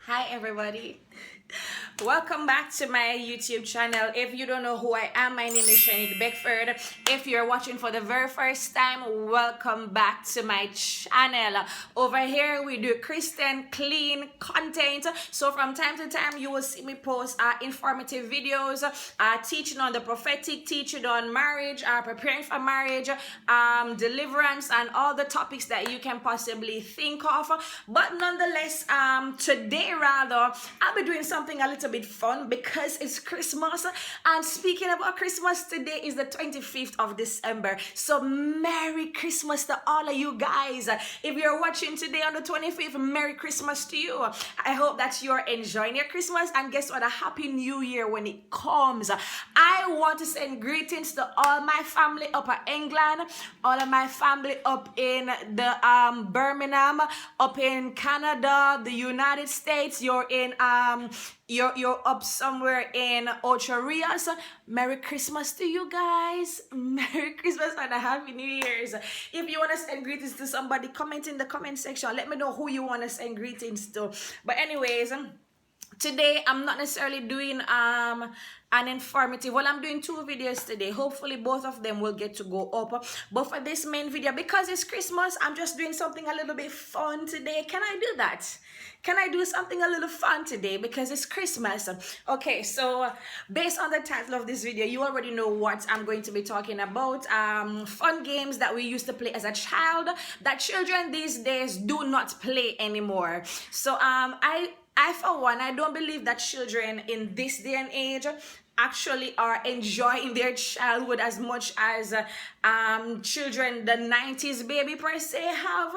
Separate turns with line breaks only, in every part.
Hi everybody, welcome back to my YouTube channel. If you don't know who I am, my name is Shanique Beckford. If you're watching for the very first time, welcome back to my channel. Over here we do Christian clean content, so from time to time you will see me post informative videos, teaching on the prophetic, teaching on marriage, preparing for marriage, deliverance, and all the topics that you can possibly think of. But nonetheless, today rather, I'll be doing something a little bit fun because it's Christmas. And speaking about Christmas, today is the 25th of December. So Merry Christmas to all of you guys. If you're watching today on the 25th, Merry Christmas to you. I hope that you're enjoying your Christmas, and guess what? A Happy New Year when it comes. I want to send greetings to all my family up at England, all of my family up in the Birmingham, up in Canada, the United States. You're in you're up somewhere in Ocho Rios. Merry Christmas to you guys. Merry Christmas and a Happy New Year's. If you want to send greetings to somebody, comment in the comment section. Let me know who you want to send greetings to. But anyways, today I'm not necessarily doing an informative. Well, I'm doing two videos today. Hopefully both of them will get to go up. But for this main video, because it's Christmas, I'm just doing something a little bit fun today. Can I do that? Can I do something a little fun today because it's Christmas? Okay, so based on the title of this video, you already know what I'm going to be talking about. Fun games that we used to play as a child that children these days do not play anymore. So I for one, I don't believe that children in this day and age actually are enjoying their childhood as much as children the 90s baby per se have.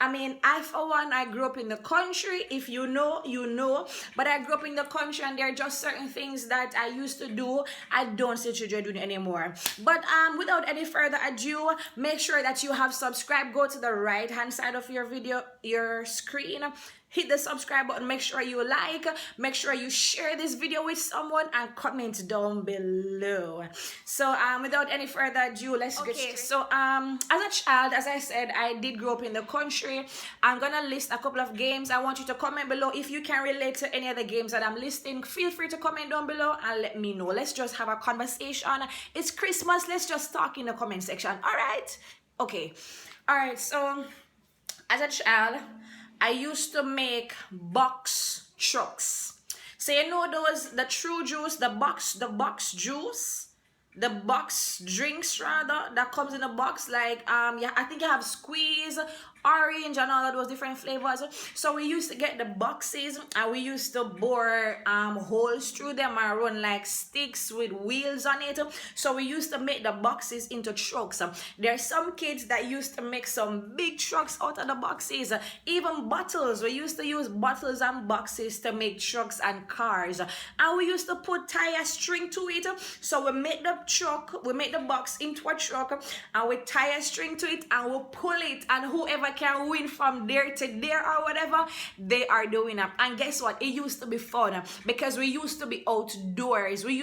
I mean, I for one, I grew up in the country. If you know, you know. But I grew up in the country, and there are just certain things that I used to do I don't see children doing anymore. But without any further ado, make sure that you have subscribed. Go to the right hand side of your video, your screen. Hit the subscribe button, make sure you like, make sure you share this video with someone, and comment down below. So without any further ado, let's get started. So as a child, as I said, I did grow up in the country. I'm gonna list a couple of games. I want you to comment below if you can relate to any of the games that I'm listing. Feel free to comment down below and let me know. Let's just have a conversation. It's Christmas, let's just talk in the comment section. All right? Okay. All right, so as a child, I used to make box trucks. So you know those, the true juice, the box juice, the box drinks rather, that comes in a box, like yeah, I think you have squeeze, orange, and all of those different flavors. So we used to get the boxes and we used to bore holes through them and run like sticks with wheels on it. So we used to make the boxes into trucks. There are some kids that used to make some big trucks out of the boxes. Even bottles, we used to use bottles and boxes to make trucks and cars. And we used to put tire string to it. So we make the truck, we make the box into a truck, and we tie a string to it and we pull it, and whoever can win from there to there or whatever, they are doing it. And guess what? It used to be fun because we used to be outdoors. We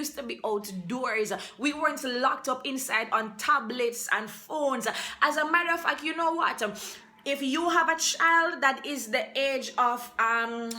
We weren't locked up inside on tablets and phones. As a matter of fact, you know what? if you have a child that is the age of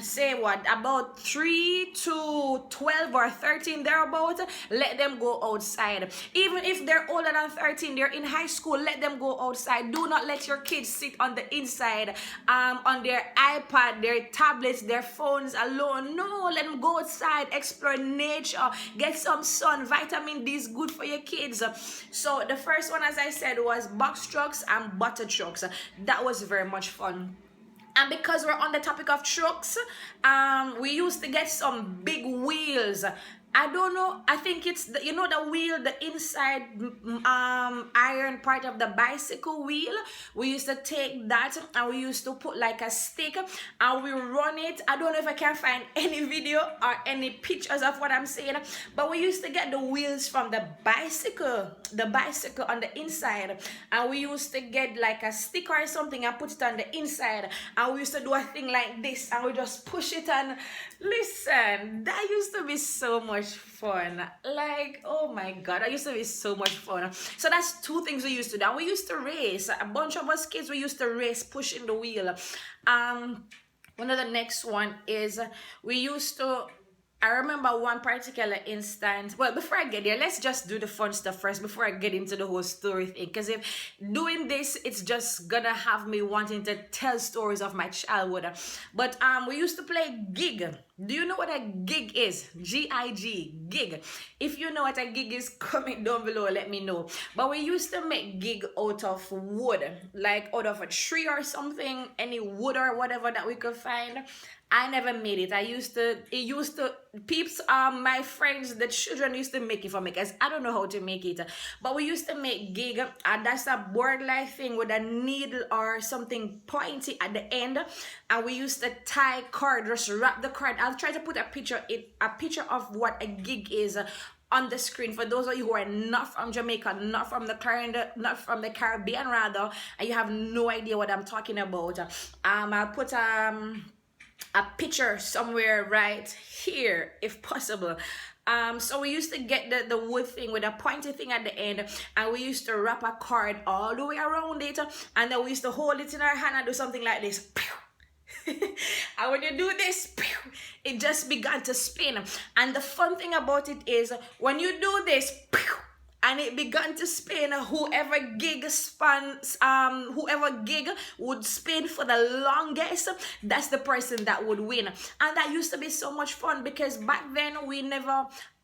say what, about 3 to 12 or 13 thereabout, let them go outside. Even if they're older than 13, they're in high school, let them go outside. Do not let your kids sit on the inside on their iPad, their tablets, their phones alone. No, let them go outside, explore nature, get some sun. Vitamin D is good for your kids. So the first one, as I said, was box trucks and butter trucks. That was very much fun. And because we're on the topic of trucks, we used to get some big wheels. I don't know. I think it's the, you know, the wheel, the inside iron part of the bicycle wheel. We used to take that and we used to put like a stick and we run it. I don't know if I can find any video or any pictures of what I'm saying, but we used to get the wheels from the bicycle on the inside, and we used to get like a stick or something and put it on the inside, and we used to do a thing like this and we just push it. And listen, that used to be so much fun. Like, oh my god, that used to be so much fun. So that's two things we used to do. And we used to race. A bunch of us kids, we used to race pushing the wheel. One of the next one is we used to, I remember one particular instance. Well, before I get there, let's just do the fun stuff first before I get into the whole story thing. Because if doing this, it's just gonna have me wanting to tell stories of my childhood. But we used to play gig. Do you know what a gig is? G-I-G, gig. If you know what a gig is, comment down below, let me know. But we used to make gig out of wood, like out of a tree or something, any wood or whatever that we could find. I never made it. Peeps, my friends, the children used to make it for me because I don't know how to make it. But we used to make gig, and that's a board-like thing with a needle or something pointy at the end. And we used to tie cord, just wrap the cord. I'll try to put a picture of what a gig is on the screen for those of you who are not from Jamaica, not from the Caribbean rather, and you have no idea what I'm talking about. I'll put a picture somewhere right here if possible. So we used to get the wood thing with a pointy thing at the end, and we used to wrap a cord all the way around it, and then we used to hold it in our hand and do something like this. And when you do this, it just began to spin. And the fun thing about it is when you do this and it began to spin, whoever gig would spin for the longest, that's the person that would win. And that used to be so much fun because back then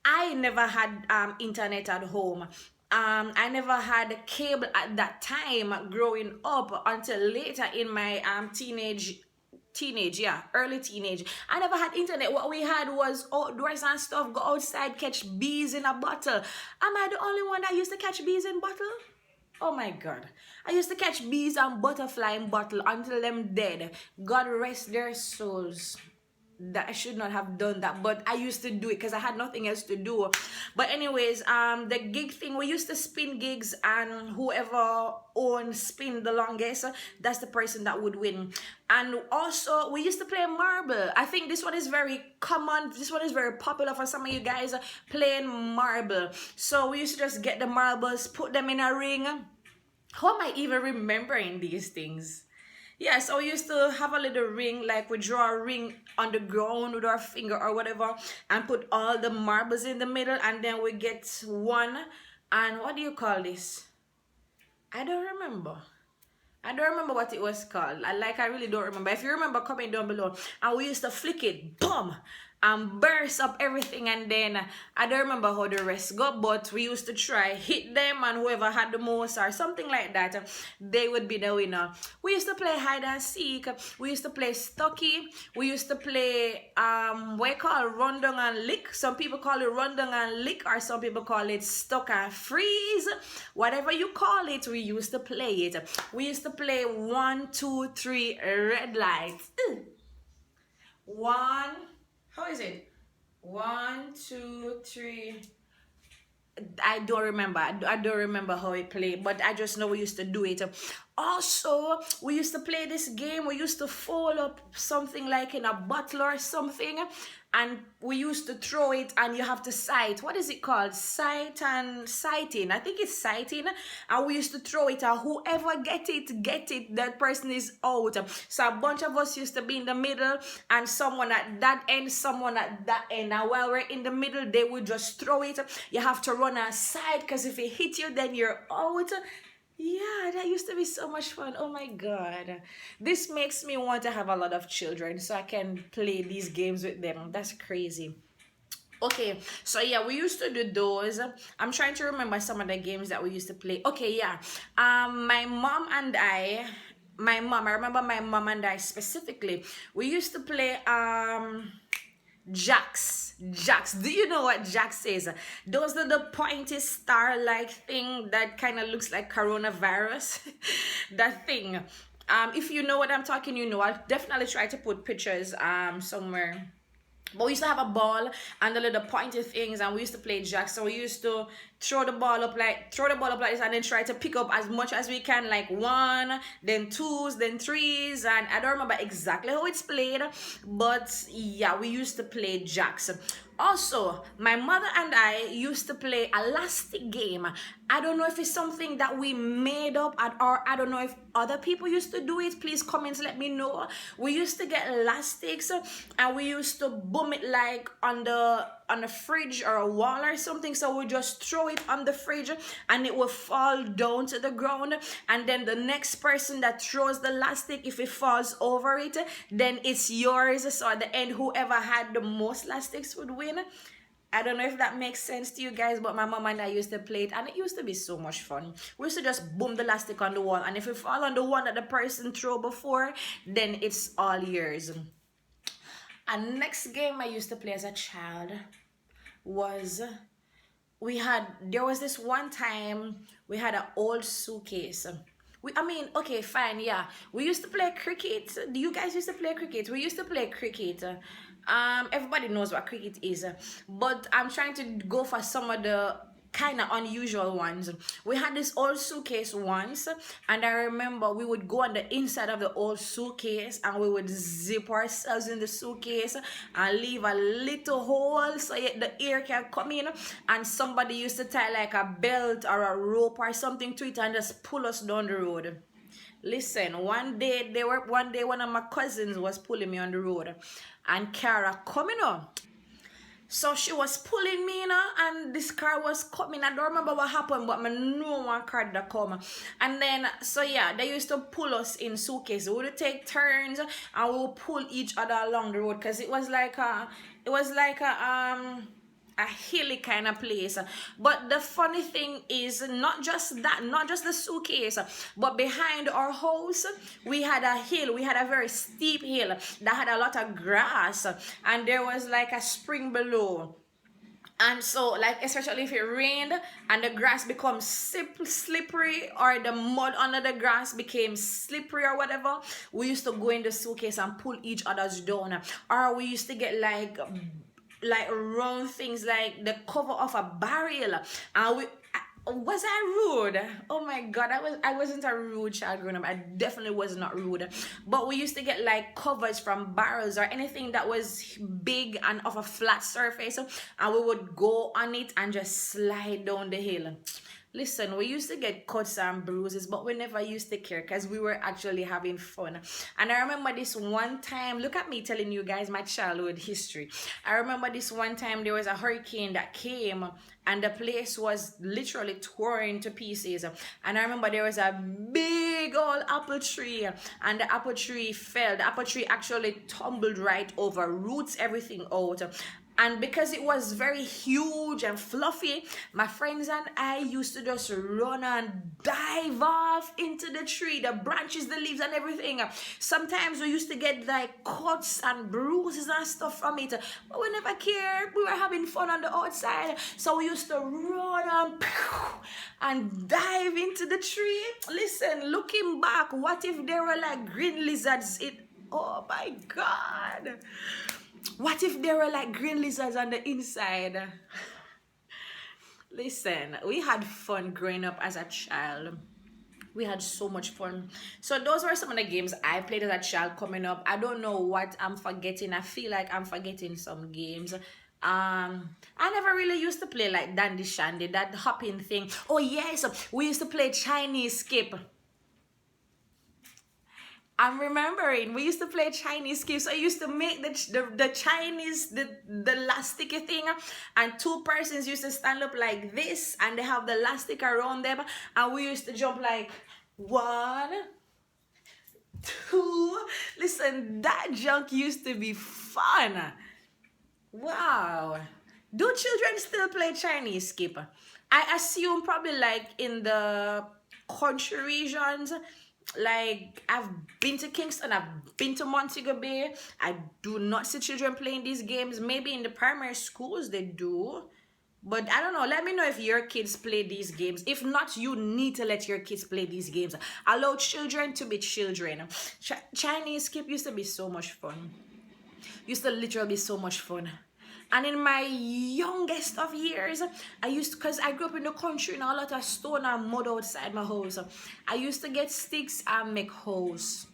I never had internet at home. I never had cable at that time growing up until later in my early teenage. I never had internet. What we had was outdoors and stuff. Go outside, catch bees in a bottle. Am I the only one that used to catch bees in bottle? Oh my god, I used to catch bees and butterfly in bottle until them dead. God rest their souls. That I should not have done that, but I used to do it because I had nothing else to do. But anyways, the gig thing, we used to spin gigs, and whoever spin the longest, that's the person that would win. And also we used to play marble. I think this one is very common, this one is very popular for some of you guys, playing marble. So we used to just get the marbles, put them in a ring. How am I even remembering these things? Yeah, so we used to have a little ring, like we draw a ring on the ground with our finger or whatever, and put all the marbles in the middle, and then we get one, and what do you call this? I don't remember what it was called. I really don't remember. If you remember, comment down below. And we used to flick it, boom, and burst up everything, and then I don't remember how the rest go, but we used to try hit them, and whoever had the most or something like that, they would be the winner. We used to play hide and seek. We used to play Stucky. We used to play what you call run down and lick. Some people call it run down and lick, or some people call it stuck and freeze. Whatever you call it, we used to play it. We used to play 1, 2, 3 red lights. How is it? 1, 2, 3. I don't remember. I don't remember how it played, but I just know we used to do it. Also, we used to play this game. We used to fold up something like in a bottle or something, and we used to throw it, and you have to sight. What is it called? Sight and sighting. I think it's sighting. And we used to throw it, and whoever get it. That person is out. So a bunch of us used to be in the middle, and someone at that end, someone at that end. And while we're in the middle, they would just throw it. You have to run aside, because if it hit you, then you're out. Yeah, that used to be so much fun. Oh my God. This makes me want to have a lot of children so I can play these games with them. That's crazy. Okay, so yeah, we used to do those. I'm trying to remember some of the games that we used to play. Okay, yeah. My mom and I remember my mom and I specifically, we used to play Jacks. Do you know what Jacks is? Those are the pointy star-like thing that kind of looks like coronavirus. That thing. If you know what I'm talking, you know. I'll definitely try to put pictures somewhere. But we used to have a ball and the little pointy things, and we used to play jacks. So we used to throw the ball up like this, and then try to pick up as much as we can, like one, then twos, then threes, and I don't remember exactly how it's played, but yeah, we used to play jacks. Also, my mother and I used to play elastic game. I don't know if it's something that we made up, or I don't know if other people used to do it. Please comment, let me know. We used to get elastics, and we used to boom it like on the fridge or a wall or something. So we just throw it on the fridge, and it will fall down to the ground, and then the next person that throws the elastic, if it falls over it, then it's yours. So at the end, whoever had the most elastics would win. I don't know if that makes sense to you guys, but my mom and I used to play it, and it used to be so much fun. We used to just boom the elastic on the wall, and if it fall on the one that the person threw before, then it's all yours. And next game I used to play as a child was, there was this one time we had an old suitcase. Okay, fine, yeah. We used to play cricket. Do you guys used to play cricket? We used to play cricket. Everybody knows what cricket is, but I'm trying to go for some of the kind of unusual ones. We had this old suitcase once, and I remember we would go on the inside of the old suitcase, and we would zip ourselves in the suitcase and leave a little hole so the air can come in, and somebody used to tie like a belt or a rope or something to it and just pull us down the road. Listen, one day one of my cousins was pulling me on the road, and Kara coming up. So she was pulling me, and this car was coming. I don't remember what happened, but I know one car that come. And then, so yeah, they used to pull us in suitcases. We would take turns, and we would pull each other along the road, because it was like a hilly kind of place. But the funny thing is, not just the suitcase, but behind our house we had a hill. We had a very steep hill that had a lot of grass, and there was like a spring below. And so, like, especially if it rained and the grass becomes slippery, or the mud under the grass became slippery or whatever, we used to go in the suitcase and pull each other's down. Or we used to get like round things like the cover of a barrel, and was I rude? Oh my God, I wasn't a rude child growing up. I definitely was not rude. But we used to get like covers from barrels or anything that was big and of a flat surface, and we would go on it and just slide down the hill. Listen, we used to get cuts and bruises, but we never used to care, because we were actually having fun. And I remember this one time, look at me telling you guys my childhood history. I remember this one time there was a hurricane that came, and the place was literally torn to pieces. And I remember there was a big old apple tree, and the apple tree fell. The apple tree actually tumbled right over, roots, everything out. And because it was very huge and fluffy, my friends and I used to just run and dive off into the tree, the branches, the leaves, and everything. Sometimes we used to get like cuts and bruises and stuff from it, but we never cared. We were having fun on the outside. So we used to run and dive into the tree. Listen, looking back, what if there were like green lizards? Oh my God. What if there were like green lizards on the inside? Listen, we had fun growing up as a child. We had so much fun. So those were some of the games I played as a child coming up. I don't know what I'm forgetting. I feel like I'm forgetting some games. I never really used to play like Dandy Shandy, that hopping thing. Oh yes, we used to play Chinese skip. I'm remembering we used to play Chinese skip. So I used to make the Chinese the elasticy thing, and two persons used to stand up like this, and they have the elastic around them, and we used to jump like one, two. Listen, that junk used to be fun. Wow. Do children still play Chinese skip? I assume probably like in the country regions. Like I've been to Kingston, I've been to Montego Bay. I do not see children playing these games. Maybe in the primary schools they do. But I don't know. Let me know if your kids play these games. If not, you need to let your kids play these games. Allow children to be children. Chinese skip used to be so much fun. Used to literally be so much fun. And in my youngest of years, I used to, because I grew up in the country and a lot of stone and mud outside my house, I used to get sticks and make holes.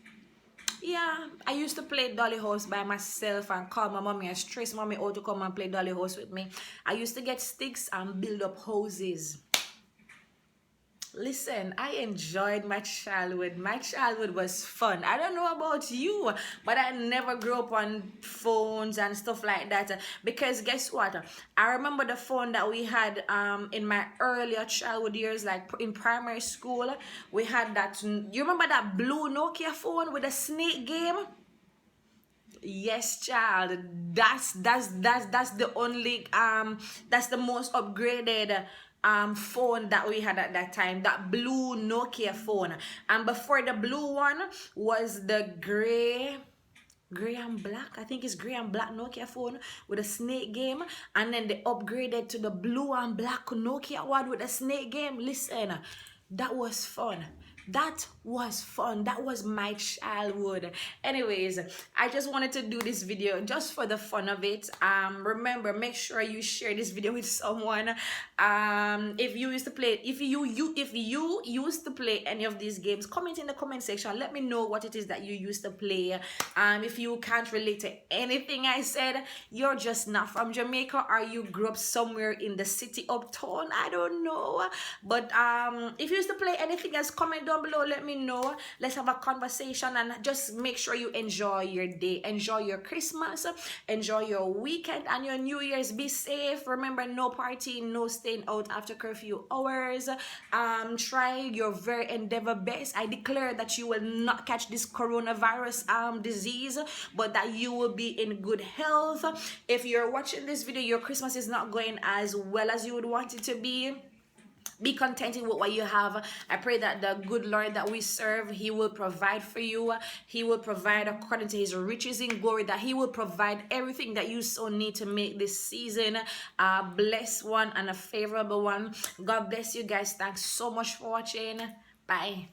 Yeah, I used to play dolly house by myself and call my mommy and stress mommy out to come and play dolly house with me. I used to get sticks and build up houses. Listen, I enjoyed my childhood. My childhood was fun. I don't know about you, but I never grew up on phones and stuff like that. Because guess what? I remember the phone that we had in my earlier childhood years, like in primary school. We had that. You remember that blue Nokia phone with a snake game? Yes, child. That's the only that's the most upgraded phone that we had at that time, that blue Nokia phone. And before the blue one was the gray and black, I think it's gray and black Nokia phone with a snake game, and then they upgraded to the blue and black Nokia one with a snake game. Listen, that was fun. That was fun. That was my childhood. Anyways, I just wanted to do this video just for the fun of it. Remember, make sure you share this video with someone. If you used to play, if you used to play any of these games, comment in the comment section. Let me know what it is that you used to play. If you can't relate to anything I said, you're just not from Jamaica, or you grew up somewhere in the city uptown, I don't know. But if you used to play anything else, comment down below. Let me know. Let's have a conversation, and just make sure you enjoy your day, enjoy your Christmas, enjoy your weekend and your New Year's. Be safe. Remember, no partying, no staying out after curfew hours. Try your very endeavor best. I declare that you will not catch this coronavirus disease, but that you will be in good health. If you're watching this video, your Christmas is not going as well as you would want it to be contented with what you have. I pray that the good Lord that we serve, He will provide for you. He will provide according to His riches in glory, that He will provide everything that you so need to make this season a blessed one and a favorable one. God bless you guys. Thanks so much for watching. Bye.